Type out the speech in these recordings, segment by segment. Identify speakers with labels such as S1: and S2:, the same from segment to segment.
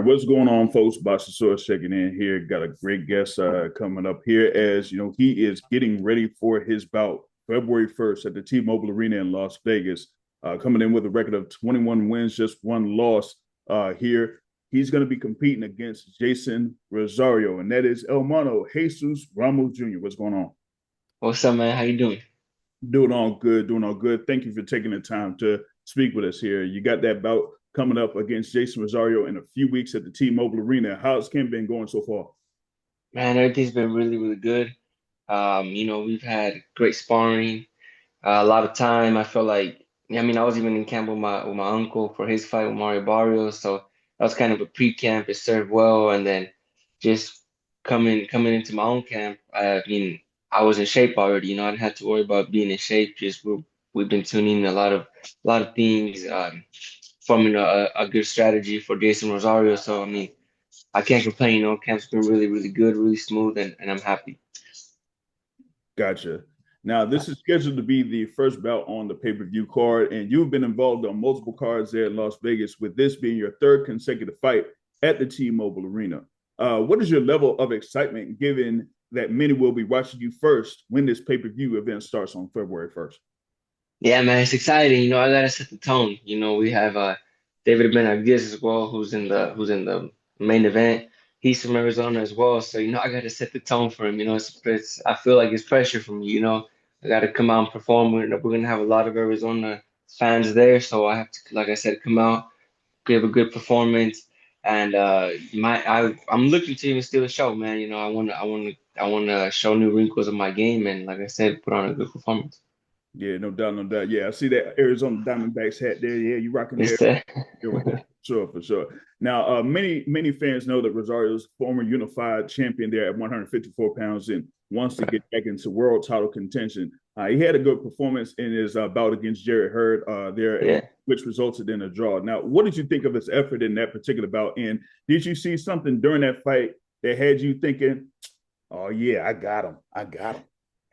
S1: right, what's going on, folks? Bosasaurus checking in here. Got a great guest coming up here as he is getting ready for his bout February 1st at the T-Mobile Arena in Las Vegas. Coming in with a record of 21 wins, just one loss here. He's going to be competing against Jeison Rosario, and that is El Mono Jesus Ramos Jr. What's going on?
S2: What's up, man? How you doing?
S1: Doing all good, doing all good. Thank you for taking the time to speak with us here. You got that bout coming up against Jeison Rosario in a few weeks at the T-Mobile Arena. How's camp been going so far?
S2: Man, everything's been really, really good. We've had great sparring, a lot of time. I feel like, I was even in camp with my uncle for his fight with Mario Barrios, so that was kind of a pre-camp. It served well, and then just coming into my own camp. I was in shape already. I didn't have to worry about being in shape. We've been tuning a lot of things, forming a good strategy for Jason Rosario. So I can't complain. Camp's been really, really good, really smooth, and I'm happy.
S1: Gotcha. Now, this is scheduled to be the first bout on the pay-per-view card, and you've been involved on multiple cards there in Las Vegas, with this being your third consecutive fight at the T-Mobile Arena. What is your level of excitement given that many will be watching you first when this pay-per-view event starts on February 1st?
S2: Yeah, man, it's exciting. I gotta set the tone. We have David Benavides as well, who's in the main event. He's from Arizona as well, so I gotta set the tone for him. It's I feel like it's pressure for me. I gotta come out and perform. We're gonna have a lot of Arizona fans there, so I have to, like I said, come out, give a good performance, and I'm looking to even steal the show, man. I wanna show new wrinkles of my game, and like I said, put on a good performance.
S1: Yeah, no doubt, no doubt. Yeah, I see that Arizona Diamondbacks hat there. Yeah, you rocking there
S2: It's the
S1: with that. Sure, for sure. Now, many fans know that Rosario's former unified champion there at 154 pounds and wants to get back into world title contention. He had a good performance in his bout against Jerry Hurd there, and
S2: Yeah.
S1: which resulted in a draw. Now, what did you think of his effort in that particular bout? And did you see something during that fight that had you thinking, "Oh yeah, I got him, I got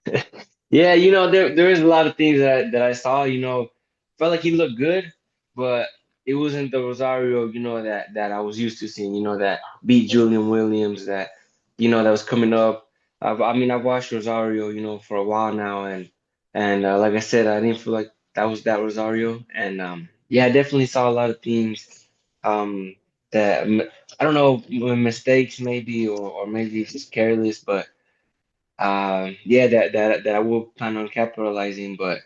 S1: him"?
S2: Yeah, there is a lot of things that I saw, felt like he looked good, but it wasn't the Rosario, that I was used to seeing, that beat Julian Williams, that was coming up. I've watched Rosario, for a while now, and like I said, I didn't feel like that was that Rosario, and yeah, I definitely saw a lot of things, um, I don't know, mistakes maybe, or maybe it's just careless, but. Yeah, that I will plan on capitalizing, but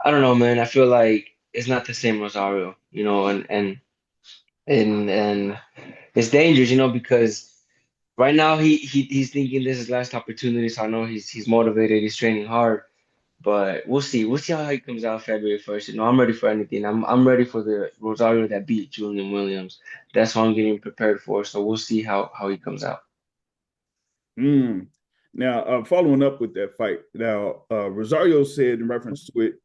S2: I don't know, man. I feel like it's not the same Rosario, and it's dangerous, because right now he's thinking this is his last opportunity. So I know he's motivated, he's training hard, but we'll see. We'll see how he comes out February 1st. I'm ready for anything. I'm ready for the Rosario that beat Julian Williams. That's what I'm getting prepared for. So we'll see how he comes out.
S1: Mm. Now, following up with that fight, now Rosario said in reference to it,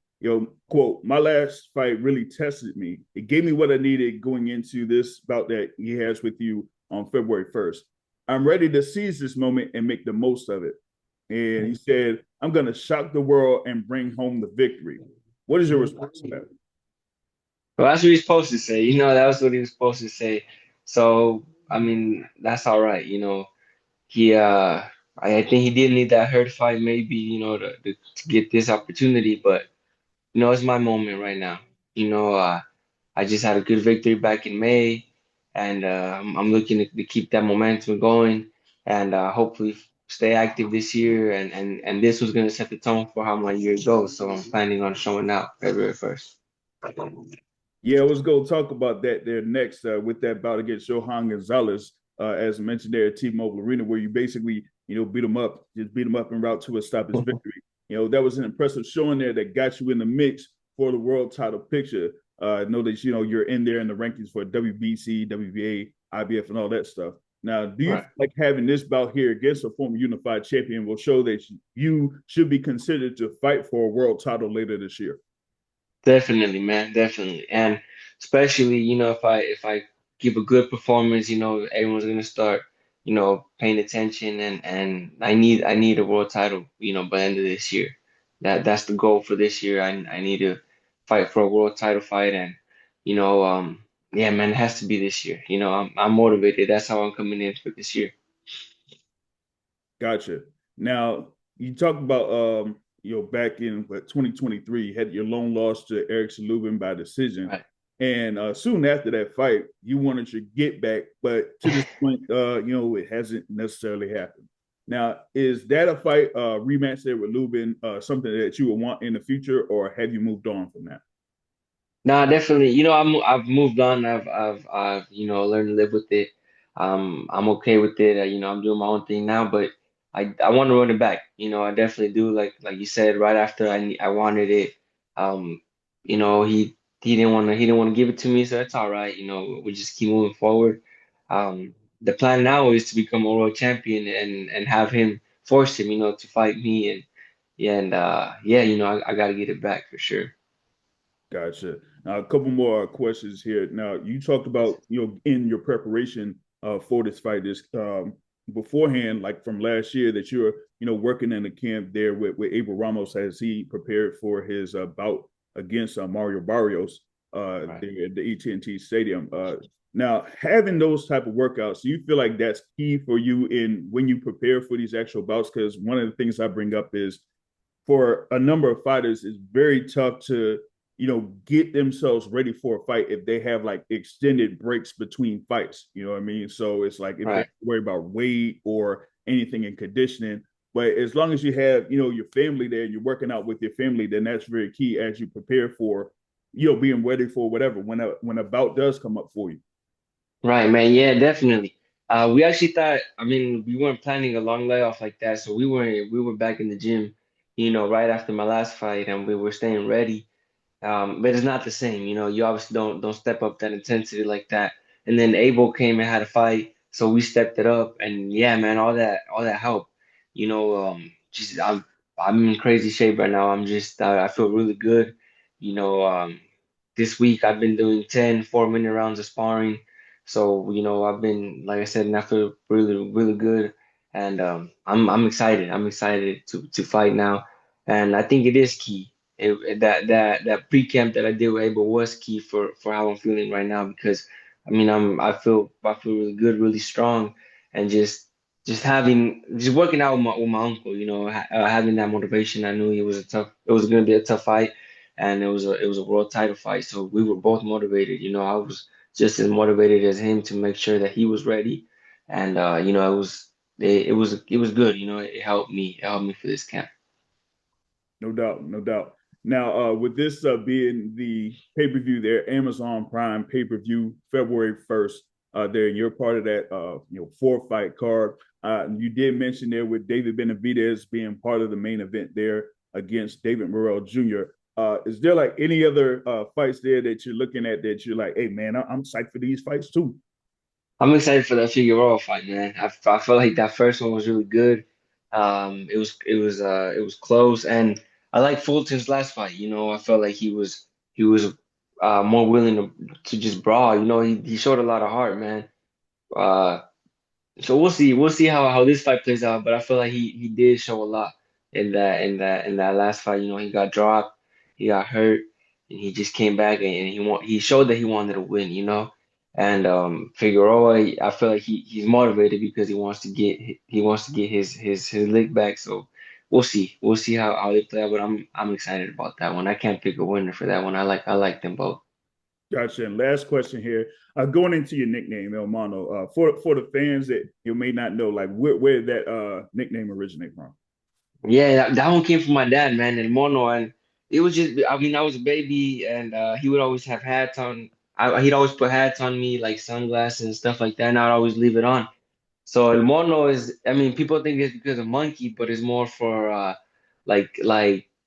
S1: quote, "My last fight really tested me. It gave me what I needed going into this bout that he has with you on February 1st. I'm ready to seize this moment and make the most of it." And he said, "I'm going to shock the world and bring home the victory." What is your response to that?
S2: Well, that's what he's supposed to say. That was what he was supposed to say. So, that's all right. He I think he did need that hurt fight maybe, to get this opportunity, but it's my moment right now. I just had a good victory back in May, and I'm looking to keep that momentum going, and hopefully stay active this year. And this was gonna set the tone for how my year goes. So I'm planning on showing out February 1st.
S1: Yeah, let's go talk about that there next with that bout against Johan Gonzalez, as mentioned there at T-Mobile Arena, where you basically, beat him up, just beat him up en route to a stop his victory. That was an impressive showing there that got you in the mix for the world title picture. Know that, you're in there in the rankings for WBC, WBA, IBF, and all that stuff. Now, do you feel
S2: Right.
S1: like having this bout here against a former unified champion will show that you should be considered to fight for a world title later this year?
S2: Definitely, man, definitely. And especially, if I give a good performance, everyone's gonna start, paying attention and I need a world title, by the end of this year. That's the goal for this year. I need to fight for a world title fight and, you know, um yeah, man, it has to be this year. You know, I'm motivated. That's how I'm coming in for this year.
S1: Gotcha. Now you talked about back in 2023, you had your lone loss to Erickson Lubin by decision.
S2: Right.
S1: And soon after that fight, you wanted your get back, but to this point, it hasn't necessarily happened. Now, is that a fight rematch there with Lubin, something that you would want in the future, or have you moved on from that?
S2: No, definitely. You know, I've moved on. I've learned to live with it. I'm okay with it. You know, I'm doing my own thing now, but I want to run it back. You know, I definitely do. Like you said, right after I wanted it. Um, you know, he didn't want to give it to me, so that's all right. You know, we just keep moving forward. The plan now is to become a world champion and have him force him, to fight me and you know, I got to get it back for sure.
S1: Gotcha. Now, a couple more questions here. Now, you talked about, in your preparation for this fight, this beforehand, like from last year, that you're, working in the camp there with Abel Ramos as he prepared for his bout against Mario Barrios
S2: Right.
S1: there at the AT&T Stadium. Now, having those type of workouts, do you feel like that's key for you in when you prepare for these actual bouts? Because one of the things I bring up is for a number of fighters, it's very tough to get themselves ready for a fight if they have like extended breaks between fights. You know what I mean? So it's like if they
S2: Right.
S1: worry about weight or anything in conditioning. But as long as you have, your family there and you're working out with your family, then that's very key as you prepare for, being ready for whatever when a bout does come up for you.
S2: Right, man. Yeah, definitely. We actually thought, I mean, we weren't planning a long layoff like that, so we were back in the gym, right after my last fight, and we were staying ready. But it's not the same, you obviously don't step up that intensity like that. And then Abel came and had a fight, so we stepped it up, and yeah, man, all that helped. Just I'm in crazy shape right now. I feel really good. You know, this week I've been doing 10 4-minute rounds of sparring. So, I've been, like I said, and I feel really, really good. And I'm excited. I'm excited to fight now. And I think it is key. That pre-camp that I did with Abel was key for how I'm feeling right now because I mean I feel really good, really strong, and just working out with my uncle, having that motivation. I knew it was gonna be a tough fight, and it was a world title fight. So we were both motivated. I was just as motivated as him to make sure that he was ready, and it was good. It helped me for this camp.
S1: No doubt, no doubt. Now, with this being the pay per view there, Amazon Prime pay per view, February 1st, there, and you're part of that, 4-fight card. You did mention there with David Benavidez being part of the main event there against David Morrell Jr. Is there like any other fights there that you're looking at that you're like, hey man, I'm psyched for these fights too?
S2: I'm excited for that Figueroa fight, man. I felt like that first one was really good. It was close, and I like Fulton's last fight. I felt like he was more willing to just brawl. He showed a lot of heart, man. Uh, so we'll see how this fight plays out. But I feel like he did show a lot in that last fight. He got dropped, he got hurt, and he just came back and he showed that he wanted to win. And Figueroa, I feel like he's motivated because he wants to get his lick back. So we'll see how they play out. But I'm excited about that one. I can't pick a winner for that one. I like them both.
S1: Gotcha. And last question here, going into your nickname, El Mono, for the fans that you may not know, like where did that nickname originate from?
S2: Yeah, that one came from my dad, man, and Mono, and it was just, I mean, I was a baby, and he would always have hats on. He'd always put hats on me, like sunglasses and stuff like that, and I'd always leave it on. So El Mono is, I mean, people think it's because of monkey, but it's more for like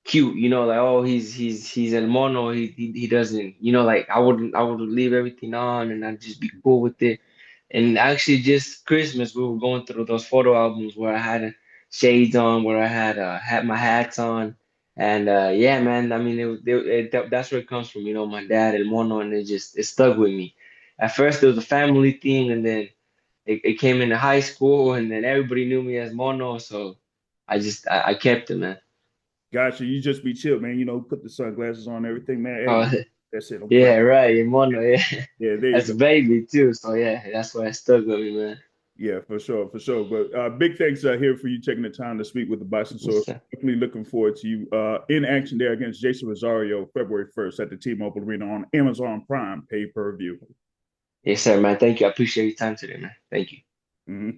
S2: cute, like oh he's El Mono, he doesn't, like I would leave everything on and I'd just be cool with it. And actually, just Christmas, we were going through those photo albums where I had shades on, where I had my hats on, and yeah, man. I mean, that's where it comes from. My dad El Mono, and it stuck with me. At first, it was a family thing, and then it came into high school, and then everybody knew me as Mono, so I kept it, man.
S1: Gotcha. You just be chill, man. Put the sunglasses on, everything, man.
S2: Uh,
S1: Hey, That's it. I'm
S2: Yeah,
S1: playing.
S2: right. Mono, yeah.
S1: Yeah, there you
S2: That's
S1: go.
S2: baby too. So yeah, that's why it stuck with me, man.
S1: Yeah, for sure, for sure. But big thanks here for you taking the time to speak with the Bison
S2: Yes,
S1: Source.
S2: sir.
S1: Definitely looking forward to you in action there against Jeison Rosario February 1st at the T-Mobile Arena on Amazon Prime pay per view.
S2: Yes, sir, man. Thank you. I appreciate your time today, man. Thank you.
S1: Mm-hmm.